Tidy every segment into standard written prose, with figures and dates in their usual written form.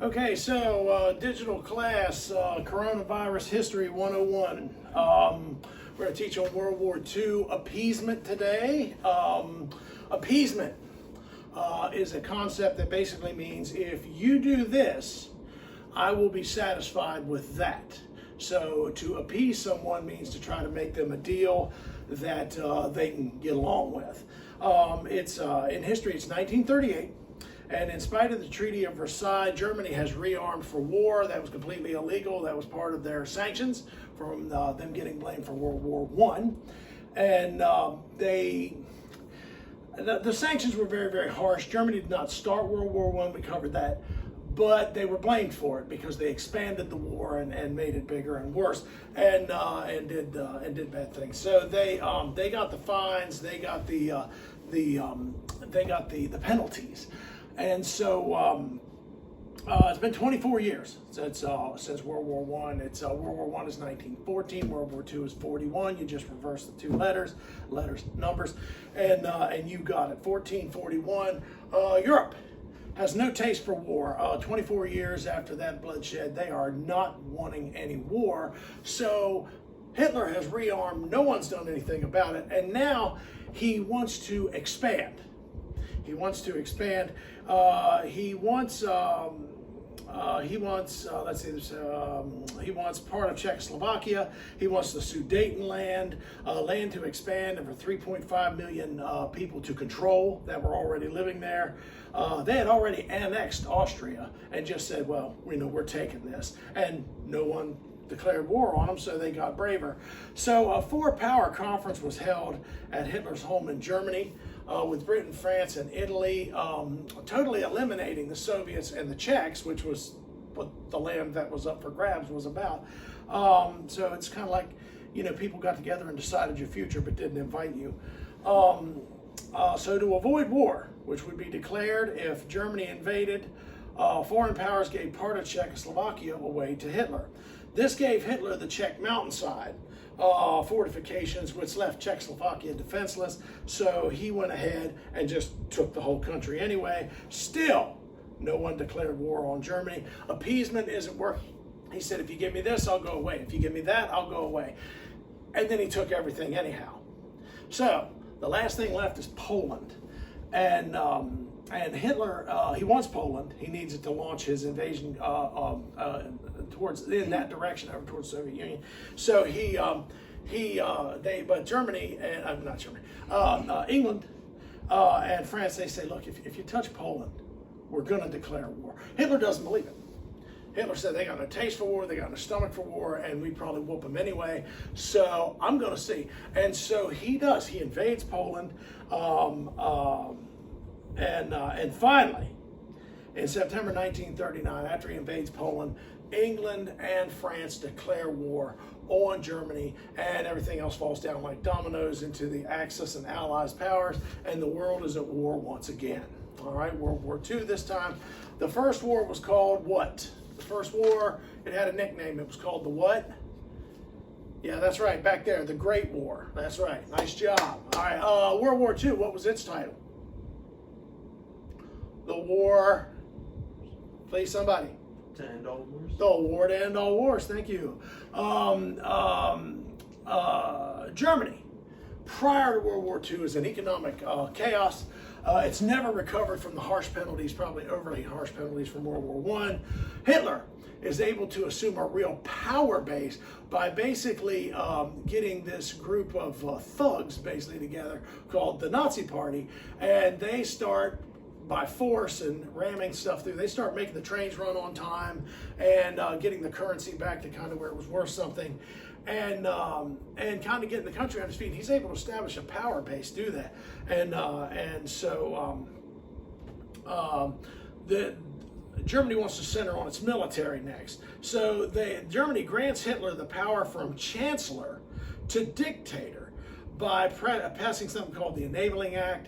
Okay, so digital class, coronavirus history 101. We're going to teach on World War II appeasement today. Appeasement is a concept that basically means if you do this, I will be satisfied with that. So to appease someone means to try to make them a deal that they can get along with. It's in history, it's 1938. And in spite of the Treaty of Versailles, Germany has rearmed for war. That was completely illegal. That was part of their sanctions from them getting blamed for World War I. And the sanctions were very, very harsh. Germany did not start World War I. We covered that. But they were blamed for it because they expanded the war and made it bigger and worse and did bad things. So they got the fines, they got the penalties. And so it's been 24 years since World War I. World War I is 1914. World War II is 41. You just reverse the two numbers, and you got it. 1441. Europe has no taste for war. 24 years after that bloodshed, they are not wanting any war. So Hitler has rearmed. No one's done anything about it, and now he wants to expand. He wants to expand. He wants part of Czechoslovakia. He wants the Sudetenland land to expand, and for 3.5 million people to control that were already living there. They had already annexed Austria and just said, well, we're taking this, and no one declared war on them, so they got braver. So a four-power conference was held at Hitler's home in Germany, with Britain, France, and Italy, totally eliminating the Soviets and the Czechs, which was what the land that was up for grabs was about. So it's kind of like, people got together and decided your future but didn't invite you. So to avoid war, which would be declared if Germany invaded, foreign powers gave part of Czechoslovakia away to Hitler. This gave Hitler the Czech mountainside fortifications, which left Czechoslovakia defenseless. So he went ahead and just took the whole country anyway. Still, no one declared war on Germany. Appeasement isn't working. He said, if you give me this, I'll go away. If you give me that, I'll go away. And then he took everything anyhow. So the last thing left is Poland. And Hitler, he wants Poland. He needs it to launch his invasion in that direction over towards the Soviet Union. So but Germany and not Germany, England and France, they say, look, if you touch Poland, we're going to declare war. Hitler doesn't believe it. Hitler said they got no taste for war, they got no stomach for war, and we'd probably whoop them anyway. So I'm going to see. And so he does. He invades Poland, and finally, in September 1939, after he invades Poland, England and France declare war on Germany, and everything else falls down like dominoes into the Axis and Allies powers, and the world is at war once again. All right, World War II this time. The first war was called what? The first war, it had a nickname. It was called the what? Yeah, that's right, back there, the Great War. That's right, nice job. All right, World War II, what was its title? The war, please somebody. To end all wars? The war to end all wars, thank you. Germany, prior to World War II, is an economic chaos. It's never recovered from the harsh penalties, probably overly harsh penalties from World War I. Hitler is able to assume a real power base by basically getting this group of thugs basically together called the Nazi Party, and they start by force and ramming stuff through. They start making the trains run on time and getting the currency back to kind of where it was worth something, and kind of getting the country on its feet. And he's able to establish a power base, do that, and so Germany wants to center on its military next. So Germany grants Hitler the power from chancellor to dictator by passing something called the Enabling Act.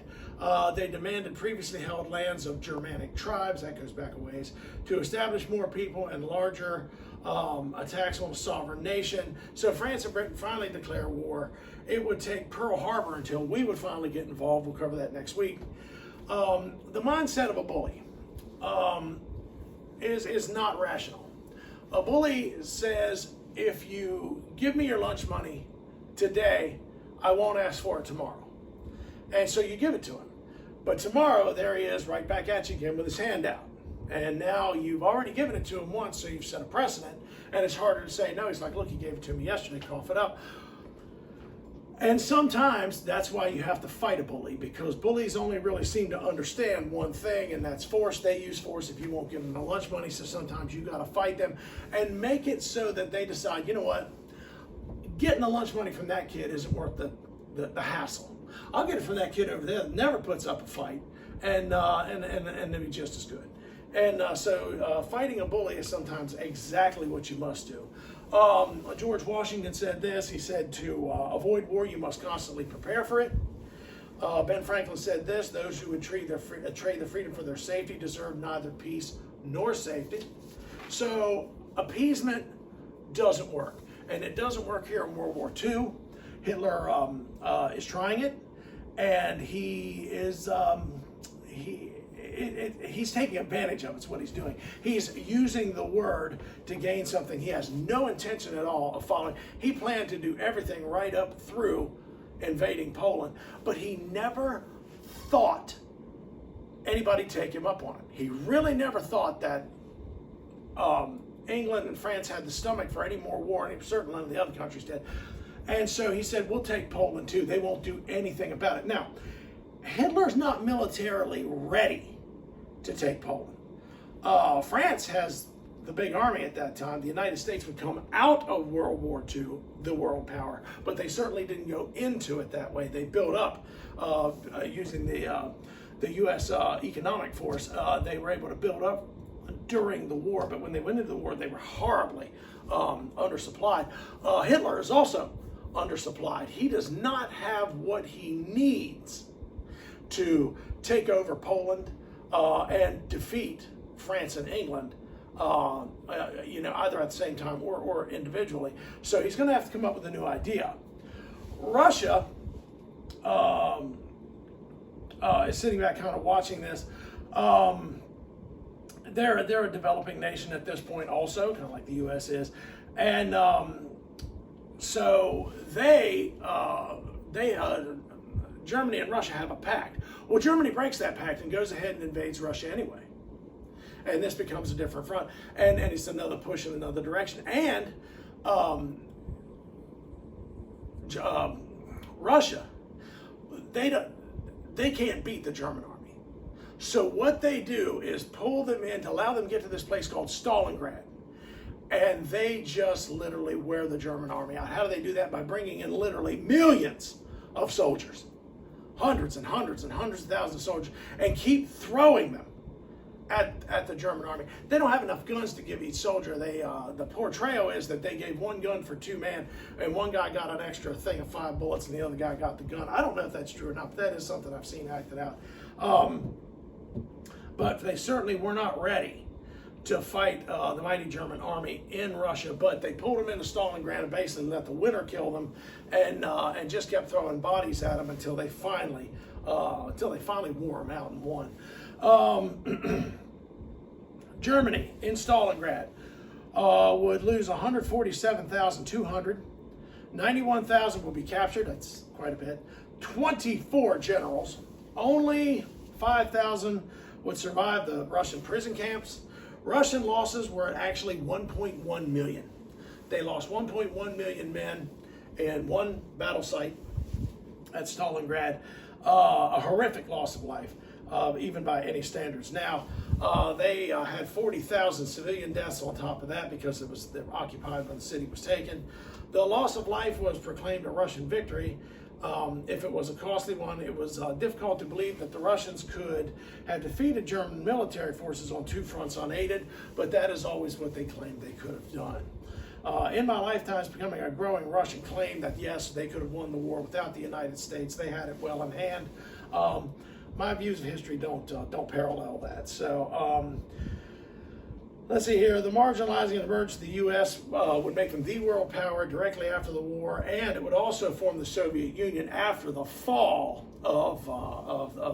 They demanded previously held lands of Germanic tribes, that goes back a ways, to establish more people and larger attacks on a sovereign nation. So France and Britain finally declare war. It would take Pearl Harbor until we would finally get involved. We'll cover that next week. The mindset of a bully. is not rational. A bully says, if you give me your lunch money today, I won't ask for it tomorrow. And so you give it to him. But tomorrow, there he is right back at you again with his hand out. And now you've already given it to him once, so you've set a precedent. And it's harder to say no. He's like, look, you gave it to me yesterday, cough it up. And sometimes that's why you have to fight a bully, because bullies only really seem to understand one thing, and that's force. They use force if you won't give them the lunch money, so sometimes you got to fight them and make it so that they decide, you know what, getting the lunch money from that kid isn't worth the hassle. I'll get it from that kid over there that never puts up a fight, and they'll be just as good. And so fighting a bully is sometimes exactly what you must do. George Washington said this. He said, to avoid war, you must constantly prepare for it. Ben Franklin said this: those who would trade their freedom for their safety deserve neither peace nor safety. So appeasement doesn't work. And it doesn't work here in World War II. Hitler is trying it, and he's taking advantage of it. It's what he's doing. He's using the word to gain something he has no intention at all of following. He planned to do everything right up through invading Poland, but he never thought anybody take him up on it. He really never thought that England and France had the stomach for any more war, and certainly none of the other countries did. And so he said, we'll take Poland too. They won't do anything about it. Now, Hitler's not militarily ready to take Poland. France has the big army at that time. The United States would come out of World War II, the world power, but they certainly didn't go into it that way. They built up using the U.S. economic force. They were able to build up during the war, but when they went into the war, they were horribly undersupplied. Hitler is also undersupplied. He does not have what he needs to take over Poland and defeat France and England, either at the same time or individually. So he's going to have to come up with a new idea. Russia is sitting back kind of watching this. They're a developing nation at this point also, kind of like the U.S. is. And so Germany and Russia have a pact. Well, Germany breaks that pact and goes ahead and invades Russia anyway. And this becomes a different front. And it's another push in another direction. And Russia, they can't beat the German army. So what they do is pull them in to allow them to get to this place called Stalingrad. And they just literally wear the German army out. How do they do that? By bringing in literally millions of soldiers. Hundreds and hundreds and hundreds of thousands of soldiers. And keep throwing them at the German army. They don't have enough guns to give each soldier. The portrayal is that they gave one gun for 2 men, and one guy got an extra thing of 5 bullets, and the other guy got the gun. I don't know if that's true or not, but that is something I've seen acted out. But they certainly were not ready to fight the mighty German army in Russia, but they pulled them into Stalingrad and basically let the winter kill them, and just kept throwing bodies at them until they finally wore them out and won. Germany in Stalingrad would lose 147,200. 91,000 would be captured. That's quite a bit. 24 generals. Only 5,000 would survive the Russian prison camps. Russian losses were actually 1.1 million. They lost 1.1 million men in one battle site at Stalingrad. A horrific loss of life, even by any standards. Now, they had 40,000 civilian deaths on top of that because they were occupied when the city was taken. The loss of life was proclaimed a Russian victory. If it was a costly one, it was difficult to believe that the Russians could have defeated German military forces on 2 fronts unaided, but that is always what they claimed they could have done. In my lifetime, it's becoming a growing Russian claim that, yes, they could have won the war without the United States. They had it well in hand. My views of history don't parallel that. So let's see here. The marginalizing and emergence of the U.S. Would make them the world power directly after the war, and it would also form the Soviet Union after the fall of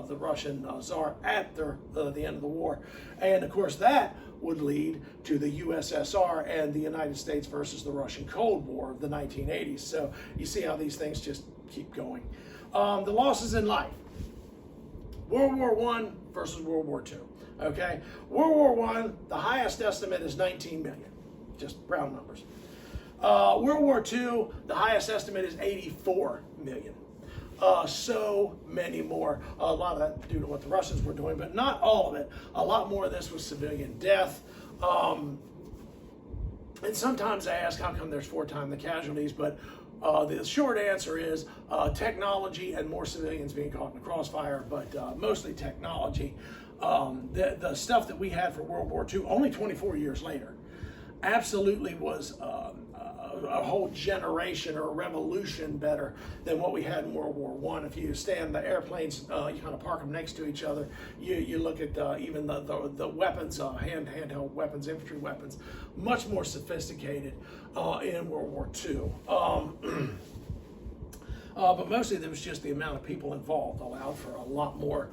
the Russian Tsar at the end of the war. And of course, that would lead to the USSR and the United States versus the Russian Cold War of the 1980s. So you see how these things just keep going. The losses in life. World War I versus World War II. Okay, World War I, the highest estimate is 19 million, just round numbers. World War II, the highest estimate is 84 million. So many more. A lot of that due to what the Russians were doing, but not all of it. A lot more of this was civilian death. And sometimes I ask, how come there's 4 times the casualties? But the short answer is technology and more civilians being caught in the crossfire, but mostly technology. The stuff that we had for World War II, only 24 years later, absolutely was a whole generation or a revolution better than what we had in World War I. If you stand the airplanes, you kind of park them next to each other. You look at even the weapons, handheld weapons, infantry weapons, much more sophisticated in World War II. But mostly there was just the amount of people involved allowed for a lot more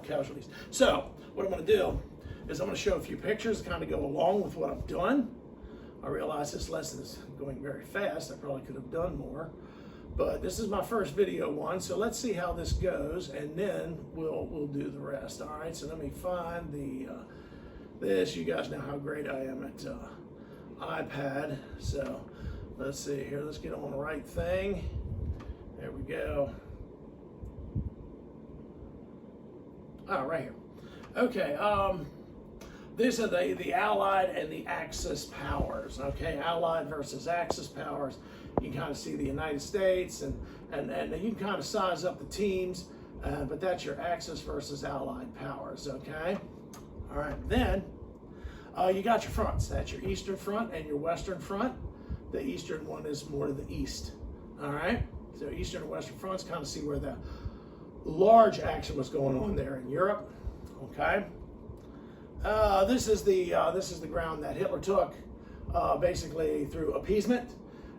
casualties. So what I'm going to do is I'm going to show a few pictures to kind of go along with what I've done. I realize this lesson is going very fast. I probably could have done more, but this is my first video one, so let's see how this goes, and then we'll do the rest. All right, so let me find this. You guys know how great I am at iPad, so let's see here. Let's get on the right thing. There we go. Oh, right here. Okay. These are the Allied and the Axis powers, okay? Allied versus Axis powers. You can kind of see the United States, and you can kind of size up the teams, but that's your Axis versus Allied powers, okay? All right, then you got your fronts. That's your Eastern Front and your Western Front. The Eastern one is more to the east, all right? So Eastern and Western fronts, kind of see where the large action was going on there in Europe, okay? This is the ground that Hitler took, basically through appeasement,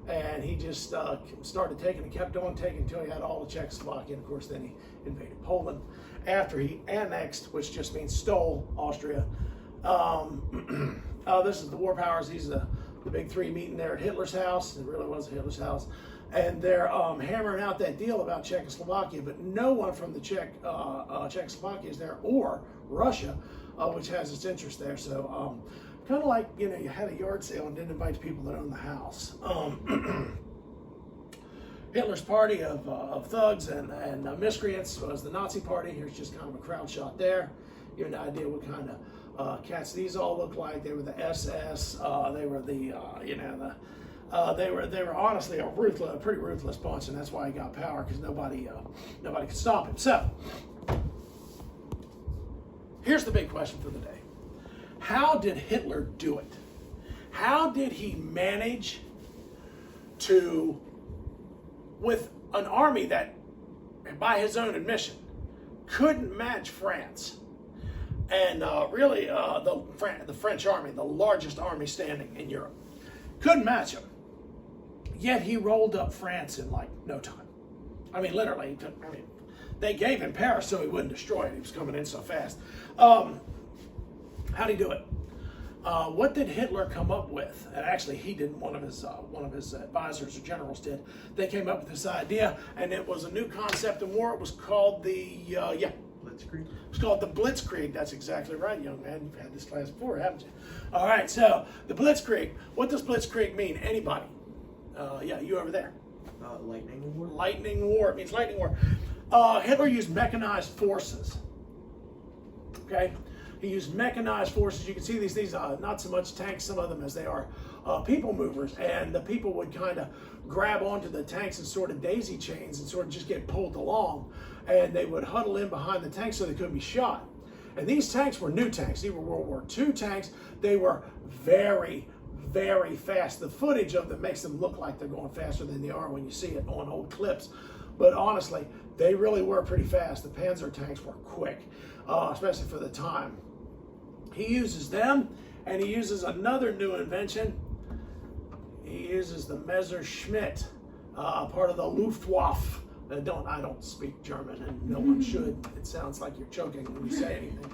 and he just started taking and kept on taking until he had all of Czechoslovakia. And of course, then he invaded Poland after he annexed, which just means stole, Austria. This is the war powers. These are the big 3 meeting there at Hitler's house. It really was Hitler's house, and they're hammering out that deal about Czechoslovakia. But no one from the Czechoslovakia is there, or Russia, which has its interest there. So kind of like, you had a yard sale and didn't invite the people that own the house. Hitler's party of thugs and miscreants was the Nazi party. Here's just kind of a crowd shot there. You have an idea what kind of cats these all look like. They were the SS. They were the they were honestly a pretty ruthless bunch, and that's why he got power, because nobody could stop him. So here's the big question for the day. How did Hitler do it? How did he manage to, with an army that, by his own admission, couldn't match France, and really the French army, the largest army standing in Europe, couldn't match him, yet he rolled up France in like no time. I mean, literally, they gave him Paris so he wouldn't destroy it. He was coming in so fast. How'd he do it? What did Hitler come up with? And actually, he didn't. One of his advisors or generals did. They came up with this idea, and it was a new concept in war. It was called the Blitzkrieg. It's called the Blitzkrieg. That's exactly right, young man. You've had this class before, haven't you? All right. So the Blitzkrieg. What does Blitzkrieg mean? Anybody? Yeah, you over there. Lightning war. Lightning war. It means lightning war. Hitler used mechanized forces. Okay, he used mechanized forces. You can see these not so much tanks, some of them, as they are people movers, and the people would kind of grab onto the tanks and sort of daisy chains and sort of just get pulled along, and they would huddle in behind the tanks so they couldn't be shot. And these tanks were new tanks. These were World War II tanks. They were very, very fast. The footage of them makes them look like they're going faster than they are when you see it on old clips. But honestly, they really were pretty fast. The Panzer tanks were quick, especially for the time. He uses them, and he uses another new invention. He uses the Messerschmitt, part of the Luftwaffe, I don't speak German, and no one should. It sounds like you're choking when you say anything.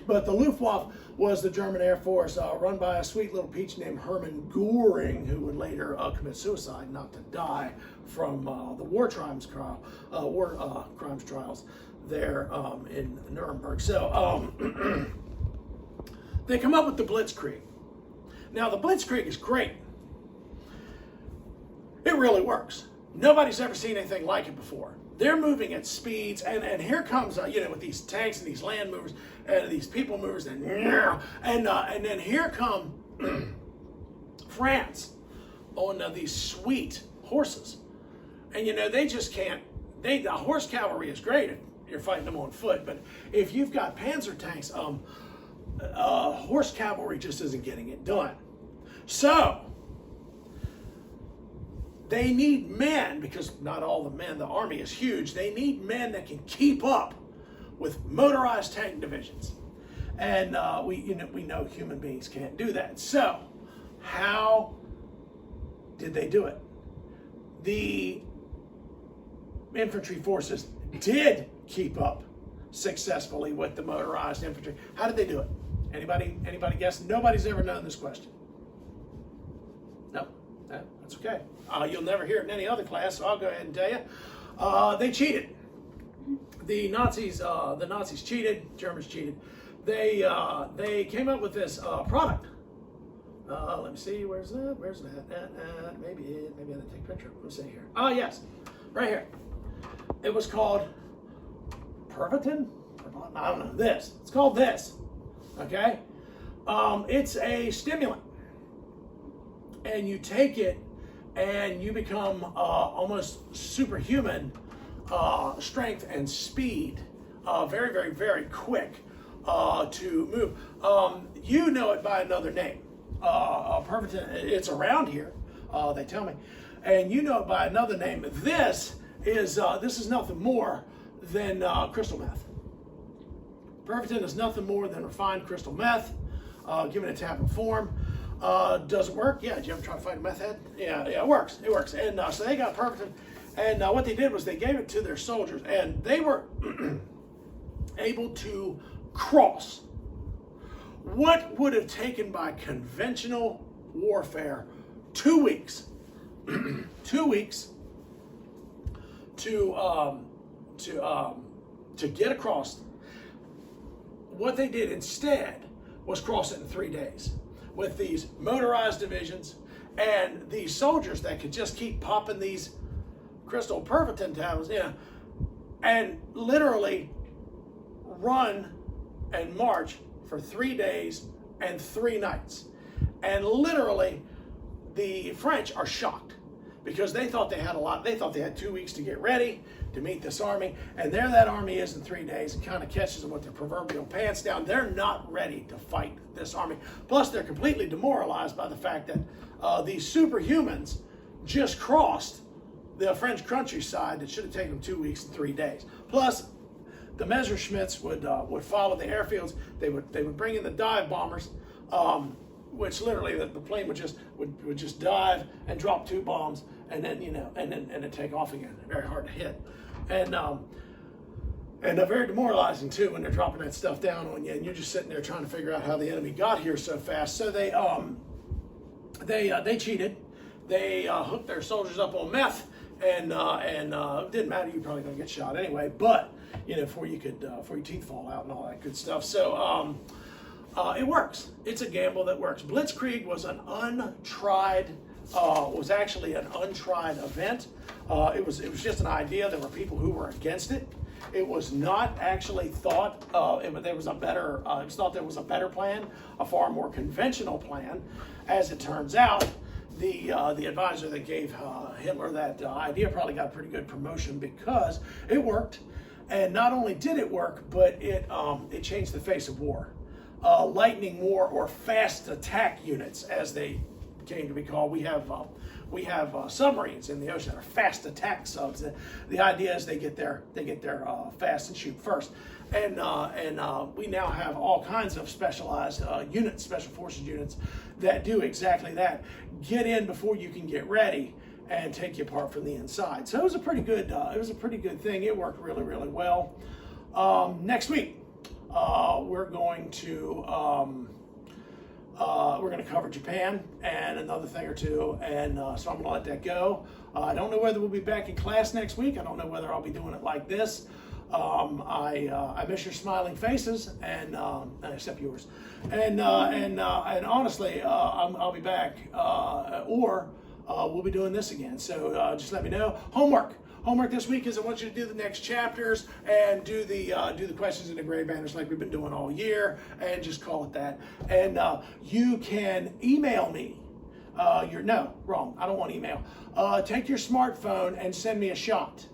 But the Luftwaffe was the German Air Force run by a sweet little peach named Hermann Goering, who would later commit suicide, not to die from the war crimes trials there in Nuremberg. So they come up with the Blitzkrieg. Now the Blitzkrieg is great. It really works. Nobody's ever seen anything like it before. They're moving at speeds, and here comes with these tanks and these land movers and these people movers, and then here come France on these sweet horses, and they just can't. The horse cavalry is great if you're fighting them on foot, but if you've got panzer tanks, horse cavalry just isn't getting it done. So they need men, because not all the men, the army is huge. They need men that can keep up with motorized tank divisions. And we know human beings can't do that. So how did they do it? The infantry forces did keep up successfully with the motorized infantry. How did they do it? Anybody guess? Nobody's ever known this question. No, that's okay. You'll never hear it in any other class, so I'll go ahead and tell you. They cheated. The Nazis cheated. Germans cheated. They came up with this product. Let me see. Where's that? Maybe I didn't take a picture. Let's see here. Oh yes, right here. It was called Pervitin. I don't know. This. It's called this. Okay. It's a stimulant, and you take it, and you become almost superhuman strength and speed, very, very, very quick to move. You know it by another name. Pervitin, it's around here, they tell me, and you know it by another name. This is nothing more than crystal meth. Pervitin is nothing more than refined crystal meth, given a tablet form. Does it work? Yeah. Did you ever try to fight a meth head? Yeah, it works. It works. And so they got Pervitin, and what they did was they gave it to their soldiers, and they were able to cross what would have taken by conventional warfare 2 weeks. 2 weeks to get across. What they did instead was cross it in 3 days with these motorized divisions and these soldiers that could just keep popping these crystal Pervitin tablets, and literally run and march for 3 days and 3 nights. And literally, the French are shocked because they thought they had a lot. They thought they had 2 weeks to get ready to meet this army, and there that army is in 3 days and kind of catches them with their proverbial pants down. They're not ready to fight this army. Plus, they're completely demoralized by the fact that these superhumans just crossed the French countryside that should have taken them 2 weeks and 3 days. Plus, the Messerschmitts would follow the airfields. They would bring in the dive bombers, which literally the plane would just dive and drop 2 bombs, and then and then take off again. Very hard to hit, and very demoralizing too when they're dropping that stuff down on you, and you're just sitting there trying to figure out how the enemy got here so fast. So they cheated. They hooked their soldiers up on meth, and it didn't matter. You're probably going to get shot anyway, but before your teeth fall out and all that good stuff. So it works. It's a gamble that works. Blitzkrieg was an untried event. It was just an idea. There were people who were against it. It was not actually thought there was a better. It was thought there was a better plan, a far more conventional plan. As it turns out, the advisor that gave Hitler that idea probably got a pretty good promotion because it worked. And not only did it work, but it changed the face of war. Lightning war, or fast attack units, as they came to be called. We have submarines in the ocean that are fast attack subs. The idea is they get there fast and shoot first. And we now have all kinds of specialized units, special forces units, that do exactly that. Get in before you can get ready, and take you apart from the inside. So it was a pretty good thing. It worked really, really well. Next week, we're going to cover Japan and another thing or two, and so I'm gonna let that go. I don't know whether we'll be back in class next week. I don't know whether I'll be doing it like this. I miss your smiling faces, and except yours. And honestly, I'll be back, or we'll be doing this again. So just let me know. Homework this week is I want you to do the next chapters and do the questions in the gray banners like we've been doing all year, and just call it that. And you can email me. No, wrong. I don't want email. Take your smartphone and send me a shot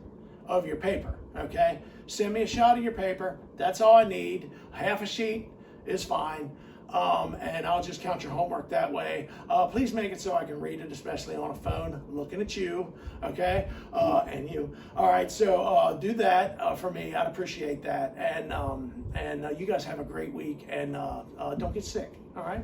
of your paper. Okay, send me a shot of your paper. That's all I need. Half a sheet is fine. And I'll just count your homework that way. Please make it so I can read it, especially on a phone, looking at you, okay? And you. All right, so do that for me. I'd appreciate that. And you guys have a great week, and don't get sick, all right?